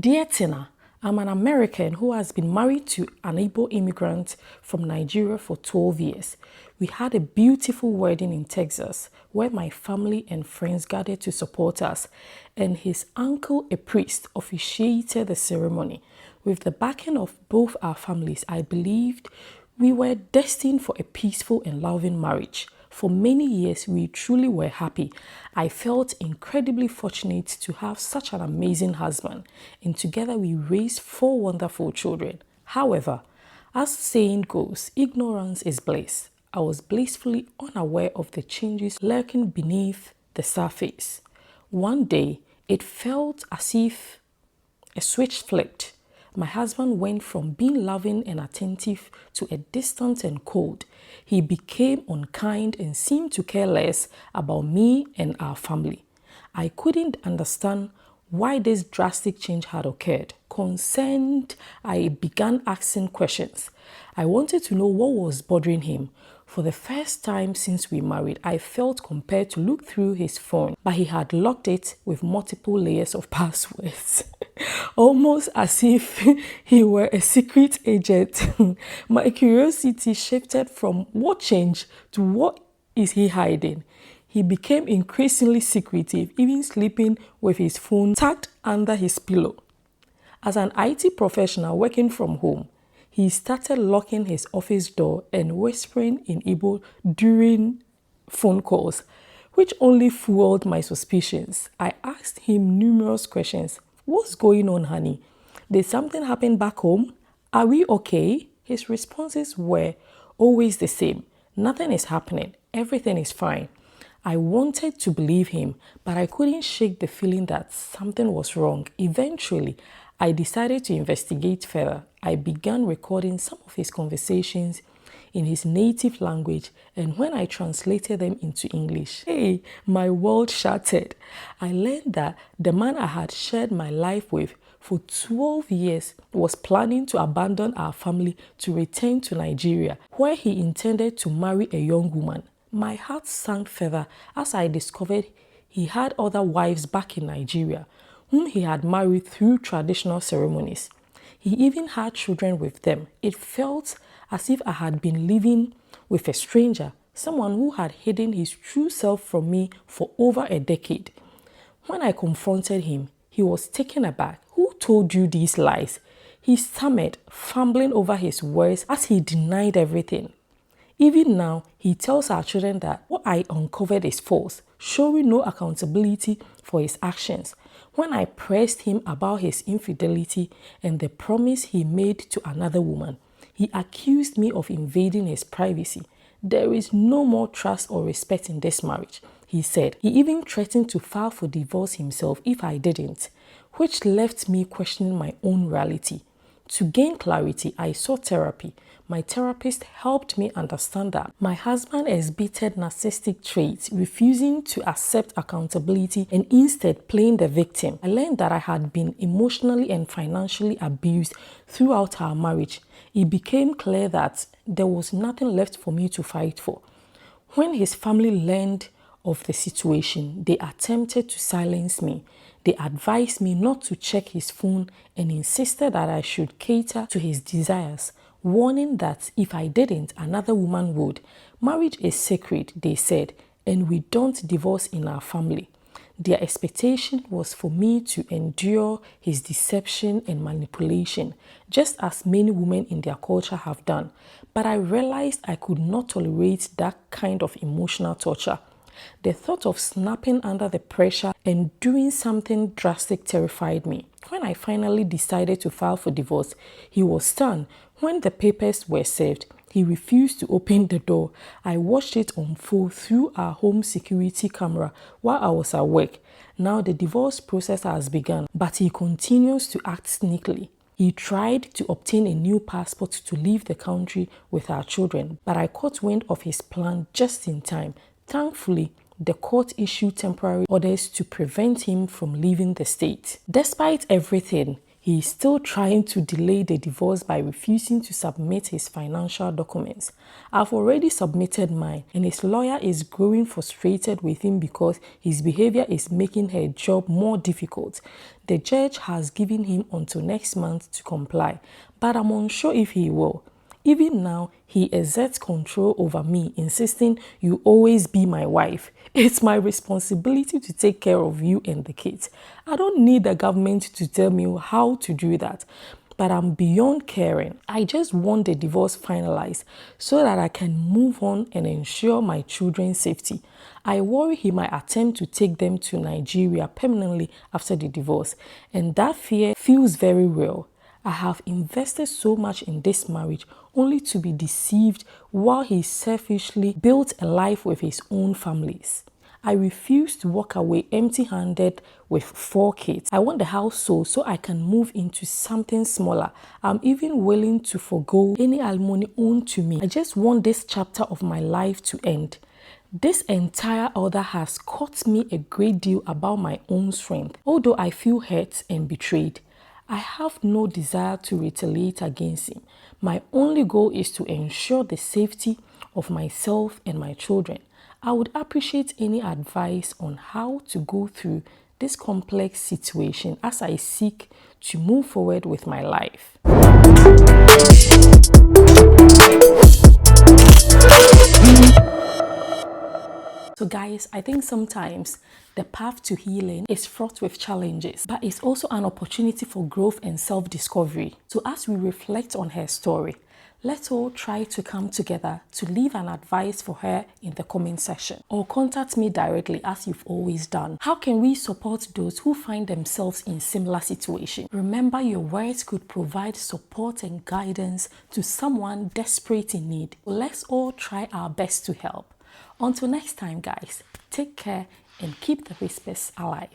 Dear Tina, I'm an American who has been married to an Igbo immigrant from Nigeria for 12 years. We had a beautiful wedding in Texas where my family and friends gathered to support us, and his uncle, a priest, officiated the ceremony. With the backing of both our families, I believed we were destined for a peaceful and loving marriage. For many years, we truly were happy. I felt incredibly fortunate to have such an amazing husband, and together we raised 4 wonderful children. However, as the saying goes, ignorance is bliss. I was blissfully unaware of the changes lurking beneath the surface. One day, it felt as if a switch flipped. My husband went from being loving and attentive to a distant and cold. He became unkind and seemed to care less about me and our family. I couldn't understand why this drastic change had occurred. Concerned, I began asking questions. I wanted to know what was bothering him. For the first time since we married, I felt compelled to look through his phone, but he had locked it with multiple layers of passwords. Almost as if he were a secret agent. My curiosity shifted from what changed to what is he hiding. He became increasingly secretive, even sleeping with his phone tucked under his pillow. As an IT professional working from home, he started locking his office door and whispering in Igbo during phone calls, which only fueled my suspicions. I asked him numerous questions. What's going on, honey? Did something happen back home? Are we okay? His responses were always the same. Nothing is happening. Everything is fine. I wanted to believe him, but I couldn't shake the feeling that something was wrong. Eventually, I decided to investigate further. I began recording some of his conversations in his native language, and when I translated them into English, hey, my world shattered. I learned that the man I had shared my life with for 12 years was planning to abandon our family to return to Nigeria, where he intended to marry a young woman. My heart sank further as I discovered he had other wives back in Nigeria, whom he had married through traditional ceremonies. He even had children with them. It felt as if I had been living with a stranger, someone who had hidden his true self from me for over a decade. When I confronted him, he was taken aback. Who told you these lies? He stammered, fumbling over his words as he denied everything. Even now, he tells our children that what I uncovered is false, showing no accountability for his actions. When I pressed him about his infidelity and the promise he made to another woman, he accused me of invading his privacy. There is no more trust or respect in this marriage, he said. He even threatened to file for divorce himself if I didn't, which left me questioning my own reality. To gain clarity, I sought therapy. My therapist helped me understand that my husband exhibited narcissistic traits, refusing to accept accountability and instead playing the victim. I learned that I had been emotionally and financially abused throughout our marriage. It became clear that there was nothing left for me to fight for. When his family learned of the situation, they attempted to silence me. They advised me not to check his phone and insisted that I should cater to his desires, warning that if I didn't, another woman would. Marriage is sacred, they said, and we don't divorce in our family. Their expectation was for me to endure his deception and manipulation, just as many women in their culture have done. But I realized I could not tolerate that kind of emotional torture. The thought of snapping under the pressure and doing something drastic terrified me. When I finally decided to file for divorce, he was stunned. When the papers were served, he refused to open the door. I watched it unfold through our home security camera while I was at work. Now the divorce process has begun, but he continues to act sneakily. He tried to obtain a new passport to leave the country with our children, but I caught wind of his plan just in time. Thankfully, the court issued temporary orders to prevent him from leaving the state. Despite everything, He is still trying to delay the divorce by refusing to submit his financial documents. I've already submitted mine, and his lawyer is growing frustrated with him because his behavior is making her job more difficult. The judge has given him until next month to comply, but I'm unsure if he will. Even now, he exerts control over me, insisting you always be my wife. It's my responsibility to take care of you and the kids. I don't need the government to tell me how to do that. But I'm beyond caring. I just want the divorce finalized so that I can move on and ensure my children's safety. I worry he might attempt to take them to Nigeria permanently after the divorce, and that fear feels very real. I have invested so much in this marriage only to be deceived while he selfishly built a life with his own families. I refuse to walk away empty-handed with 4 kids. I want the house sold so I can move into something smaller. I'm even willing to forgo any alimony owed to me. I just want this chapter of my life to end. This entire order has taught me a great deal about my own strength. Although I feel hurt and betrayed, I have no desire to retaliate against him. My only goal is to ensure the safety of myself and my children. I would appreciate any advice on how to go through this complex situation as I seek to move forward with my life. So guys, I think sometimes the path to healing is fraught with challenges, but it's also an opportunity for growth and self-discovery. So as we reflect on her story, let's all try to come together to leave an advice for her in the comment section, or contact me directly as you've always done. How can we support those who find themselves in similar situations? Remember, your words could provide support and guidance to someone desperate in need. So let's all try our best to help. Until next time, guys, take care and keep the whispers alive.